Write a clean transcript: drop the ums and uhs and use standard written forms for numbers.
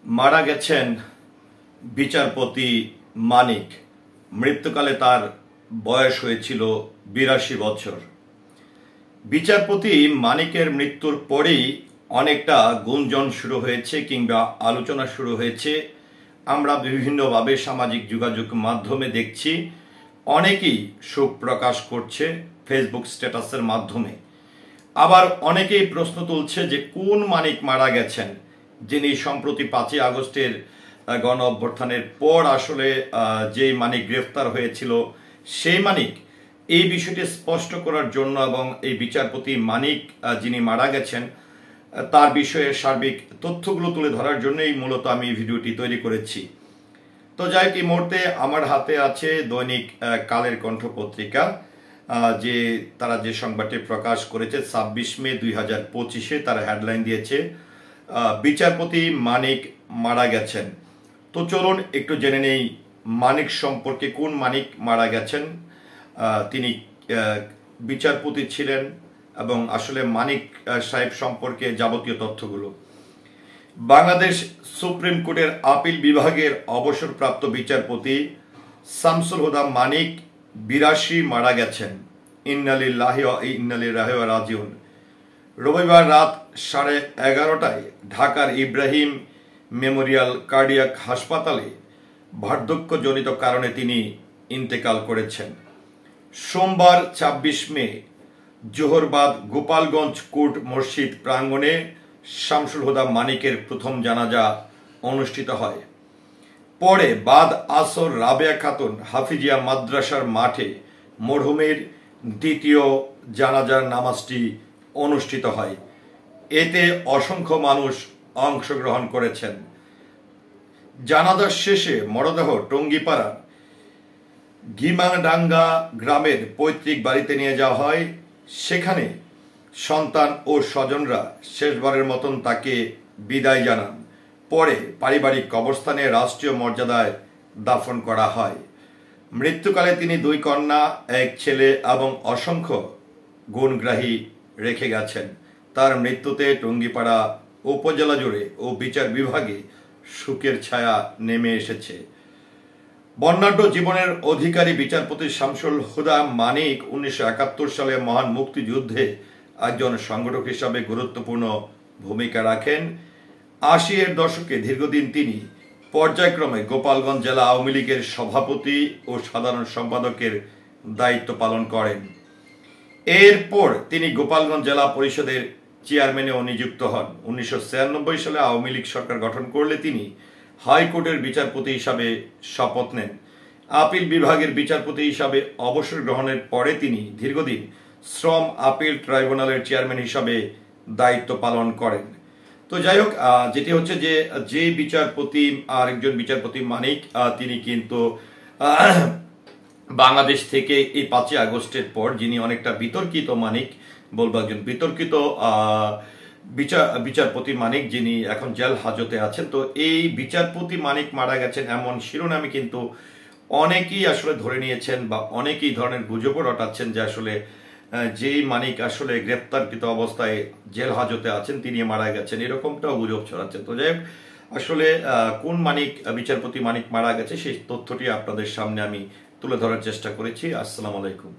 मारा गेছেন বিচারপতি মানিক। মৃত্যুকালে তার বয়স হয়েছিল ৮২ বছর। বিচারপতি মানিকের মৃত্যুর পরেই অনেকটা গুঞ্জন শুরু হয়েছে কিংবা আলোচনা শুরু হয়েছে। আমরা বিভিন্নভাবে সামাজিক যোগাযোগ মাধ্যমে দেখছি, অনেকেই শোক প্রকাশ করছে ফেসবুক স্ট্যাটাসের মাধ্যমে। আবার অনেকেই প্রশ্ন তুলছে যে কোন মানিক মারা গেছেন, যিনি সম্প্রতি ৫ই আগস্টের গণ অভ্যুত্থানের পর আসলে যেই মানিক গ্রেফতার হয়েছিল সেই মানিক। এই বিষয়টি স্পষ্ট করার জন্য এবং এই বিচারপতি মানিক যিনি মারা গেছেন তার বিষয়ে সার্বিক তথ্যগুলো তুলে ধরার জন্যই মূলত আমি এই ভিডিওটি তৈরি করেছি। তো যাই হোক, এই মুহূর্তে আমার হাতে আছে দৈনিক কালের কণ্ঠ পত্রিকা, যে তারা যে সংবাদটি প্রকাশ করেছে ২৬ মে ২০২৫-এ তারা হেডলাইন দিয়েছে বিচারপতি মানিক মারা গেছেন। তো চলুন একটু জেনে নেই মানিক সম্পর্কে, কোন মানিক মারা গেছেন, তিনি বিচারপতি ছিলেন এবং আসলে মানিক সাহেব সম্পর্কে যাবতীয় তথ্যগুলো। বাংলাদেশ সুপ্রিম কোর্টের আপিল বিভাগের অবসরপ্রাপ্ত বিচারপতি শামসুল হুদা মানিক ৮২ মারা গেছেন। ইন্না লিল্লাহি ওয়া ইন্না ইলাইহি রাজিউন। রবিবার রাত 11:30টায় ঢাকার ইব্রাহিম মেমোরিয়াল কার্ডিয়াক হাসপাতালে বার্ধক্যজনিত কারণে তিনি ইন্তেকাল করেছেন। সোমবার ২৬ মে জোহরবাদ গোপালগঞ্জ কোর্ট মসজিদ প্রাঙ্গণে শামসুল হুদা মানিকের প্রথম জানাজা অনুষ্ঠিত হয়। পরে বাদ আসর রাবেয়া খাতুন হাফিজিয়া মাদ্রাসার মাঠে মরহুমের দ্বিতীয় জানাজার নামাজটি অনুষ্ঠিত হয়। এতে অসংখ্য মানুষ অংশগ্রহণ করেছেন। জানাজার শেষে মরদেহ টঙ্গিপাড়ার গিমাডাঙ্গা গ্রামের পৈতৃক বাড়িতে নিয়ে যাওয়া হয়। সেখানে সন্তান ও স্বজনরা শেষবারের মতন তাকে বিদায় জানান। পরে পারিবারিক কবরস্থানে রাষ্ট্রীয় মর্যাদায় দাফন করা হয়। মৃত্যুকালে তিনি ২ কন্যা, ১ ছেলে এবং অসংখ্য গুণগ্রাহী রেখে গেছেন। তার মৃত্যুতে টঙ্গিপাড়া উপজেলা জুড়ে ও বিচার বিভাগে শোকের ছায়া নেমে এসেছে। বর্ণাঢ্য জীবনের অধিকারী বিচারপতি শামসুল হুদা মানিক ১৯৭১ সালে মহান মুক্তিযুদ্ধে একজন সংগঠক হিসাবে গুরুত্বপূর্ণ ভূমিকা রাখেন। ৮০-এর দশকে দীর্ঘদিন তিনি পর্যায়ক্রমে গোপালগঞ্জ জেলা আওয়ামী লীগের সভাপতি ও সাধারণ সম্পাদকের দায়িত্ব পালন করেন। এরপর তিনি গোপালগঞ্জ জেলা পরিষদের চেয়ারম্যানেও নিযুক্ত হন। ১৯৯৬ সালে আওয়ামী লীগ সরকার গঠন করলে তিনি হাইকোর্টের বিচারপতি হিসাবে শপথ নেন। আপিল বিভাগের বিচারপতি হিসাবে অবসর গ্রহণের পরে তিনি দীর্ঘদিন শ্রম আপিল ট্রাইব্যুনালের চেয়ারম্যান হিসাবে দায়িত্ব পালন করেন। তো যাই হোক, যেটি হচ্ছে যে বিচারপতি আরেকজন বিচারপতি মানিক, তিনি কিন্তু বাংলাদেশ থেকে এই ৫ই আগস্টের পর যিনি অনেকটা বিতর্কিত মানিক বলবো, একজন বিতর্কিত বিচারপতি মানিক, যিনি এখন জেল হাজতে আছেন। তো এই বিচারপতি মানিক মারা গেছেন এমন শিরোনামে কিন্তু অনেকেই আসলে ধরে নিয়েছেন বা অনেকেই ধরনের গুজবও রটাচ্ছেন যে আসলে যেই মানিক আসলে গ্রেপ্তারকৃত অবস্থায় জেল হাজতে আছেন তিনি মারা গেছেন, এরকমটাও গুজব ছড়াচ্ছেন। তো যাই হোক, আসলে কোন মানিক বিচারপতি মানিক মারা গেছে সেই তথ্যটি আপনাদের সামনে আমি তুলে ধরার চেষ্টা করেছি। আসসালামু আলাইকুম।